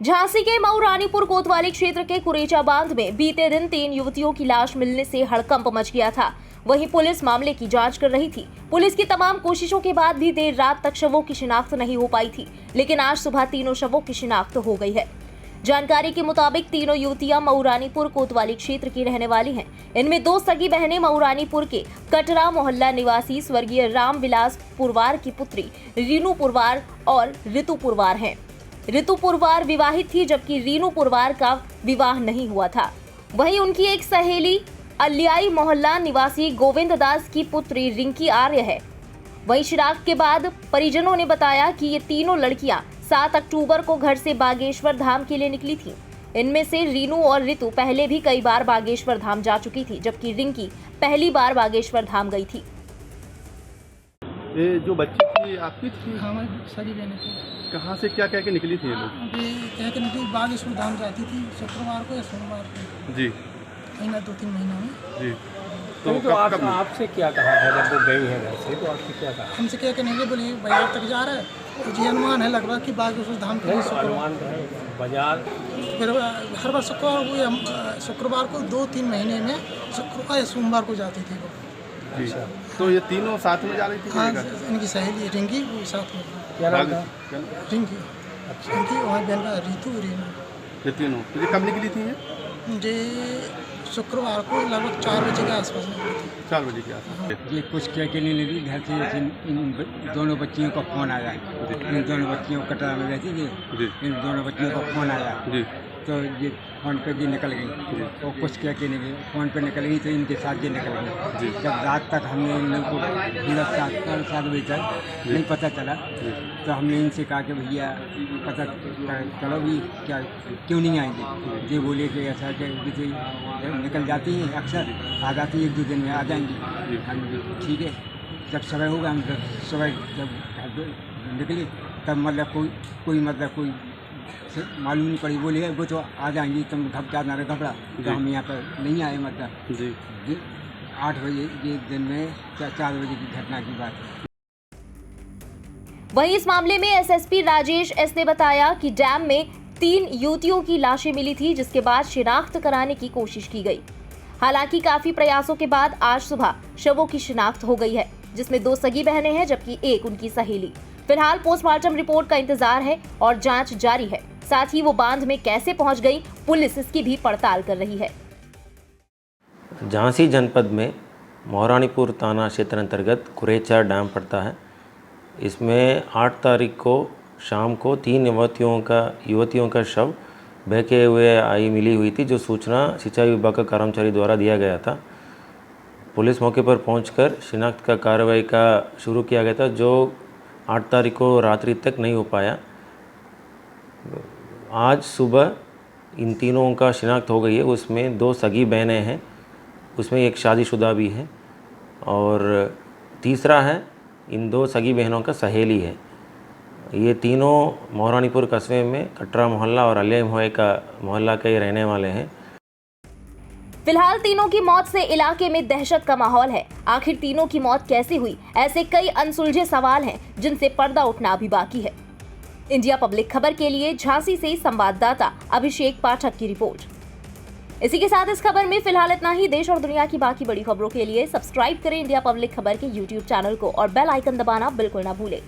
झांसी के मऊ रानीपुर कोतवाली क्षेत्र के कुरेचा बांध में बीते दिन 3 युवतियों की लाश मिलने से हड़कंप मच गया था। वहीं पुलिस मामले की जांच कर रही थी। पुलिस की तमाम कोशिशों के बाद भी देर रात तक शवों की शिनाख्त नहीं हो पाई थी, लेकिन आज सुबह तीनों शवों की शिनाख्त हो गई है। जानकारी के मुताबिक तीनों युवतियां मऊ रानीपुर कोतवाली क्षेत्र की रहने वाली हैं। इनमें 2 सगी बहनें मऊ रानीपुर के कटरा मोहल्ला निवासी स्वर्गीय रामविलास पुरवार की पुत्री रीनू पुरवार और ऋतु पुरवार हैं। ऋतु पुरवार विवाहित थी, जबकि रीनू पुरवार का विवाह नहीं हुआ था। वहीं उनकी एक सहेली अलियाई मोहल्ला निवासी गोविंद दास की पुत्री रिंकी आर्य है। वहीं शिनाख्त के बाद परिजनों ने बताया कि ये तीनों लड़कियां 7 अक्टूबर को घर से बागेश्वर धाम के लिए निकली थीं। इनमें से रीनू और ऋतु पहले भी कई बार बागेश्वर धाम जा चुकी थी, जबकि रिंकी पहली बार बागेश्वर धाम गई थी। ये जो बच्ची थी आपकी थी? हाँ, हमारी सारी बहनें थी। कहाँ से क्या कह के निकली थी ये लोग? ये कह के निकली बागेश्वर धाम जाती थी शुक्रवार को या सोमवार को। जी। महीना 2-3 महीना में। जी। तो आपसे क्या कहा था जब वो गई है घर से, तो आपसे क्या कहा? हमसे क्या कहने के बोले बाजार तक जा रहा है, तो जी अनुमान है लगभग कि बागेश्वर धाम के लिए अनुमान है बाजार। फिर हर बार शुक्रवार को 2-3 महीने में शुक्रवार या सोमवार को जाती थी वो। जी। तो ये तीनों साथ में जा रही थी? हाँ, इनकी सहेली रिंकी वो साथ में। क्या नाम था? रिंकी। अच्छा। रिंकी वहाँ बहन का ऋतु रीनू। ये तीनों तो ये कब निकली थी? ये शुक्रवार को लगभग 4 बजे के आसपास निकली थी। 4 बजे के आसपास। ये कुछ क्या के लिए निकली घर से। इन दोनों बच्चियों का फ़ोन आया। इन दोनों बच्चियों कटरा में रहती थी। इन दोनों बच्चियों का फ़ोन आया जी। तो ये फ़ोन पे भी निकल गई। और कुछ क्या के नहीं फ़ोन पे निकल गई तो इनके साथ ये निकल गई। जब रात तक हमने इन लोगों को 7 बजे तक नहीं पता चला, तो हमने इनसे कहा कि भैया पता चलो भी क्या क्यों नहीं आएंगे। ये बोले कि ऐसा कि निकल जाती हैं, अक्सर आ जाती है, 1-2 दिन में आ जाएंगी। हम ठीक है। जब सुबह होगा हम सुबह जब निकले तब मतलब कोई मतलब कोई मालूम नहीं पड़ी। बोले वो तो आ जाएंगी, तुम घबरा। तो हम यहाँ पर नहीं आए। मतलब जी 8 बजे ये दिन में 4 बजे की घटना की बात है। वहीं इस मामले में एसएसपी राजेश एस ने बताया कि डैम में 3 युवतियों की लाशें मिली थी, जिसके बाद शिनाख्त कराने की कोशिश की गई। हालांकि काफी प्रयासों के बाद आज सुबह शवों की शिनाख्त हो गई है, जिसमें 2 सगी बहनें हैं, जबकि एक उनकी सहेली। फिलहाल पोस्टमार्टम रिपोर्ट का इंतजार है और जांच जारी है। साथ ही वो बांध में कैसे पहुंच गई, पुलिस इसकी भी पड़ताल कर रही है। झांसी जनपद में महारानीपुर थाना क्षेत्र अंतर्गत कुरेचा डैम पड़ता है। इसमें 8 तारीख को शाम को 3 युवतियों का शव बहके हुए मिली हुई थी, जो सूचना सिंचाई विभाग का कर्मचारी द्वारा दिया गया था। पुलिस मौके पर पहुंचकर शिनाख्त का कार्रवाई का शुरू किया गया था, जो 8 तारीख को रात्रि तक नहीं हो पाया। आज सुबह इन तीनों का शिनाख्त हो गई है। उसमें 2 सगी बहनें हैं, उसमें एक शादीशुदा भी है और तीसरा है इन 2 सगी बहनों का सहेली है। ये तीनों महारानीपुर कस्बे में कटरा मोहल्ला और अलियाई मोहल्ला के रहने वाले हैं। फिलहाल तीनों की मौत से इलाके में दहशत का माहौल है। आखिर तीनों की मौत कैसे हुई, ऐसे कई अनसुलझे सवाल हैं, जिनसे पर्दा उठना अभी बाकी है। इंडिया पब्लिक खबर के लिए झांसी से संवाददाता अभिषेक पाठक की रिपोर्ट। इसी के साथ इस खबर में फिलहाल इतना ही। देश और दुनिया की बाकी बड़ी खबरों के लिए सब्सक्राइब करें इंडिया पब्लिक खबर के YouTube चैनल को और बेल आइकन दबाना बिल्कुल ना भूलें।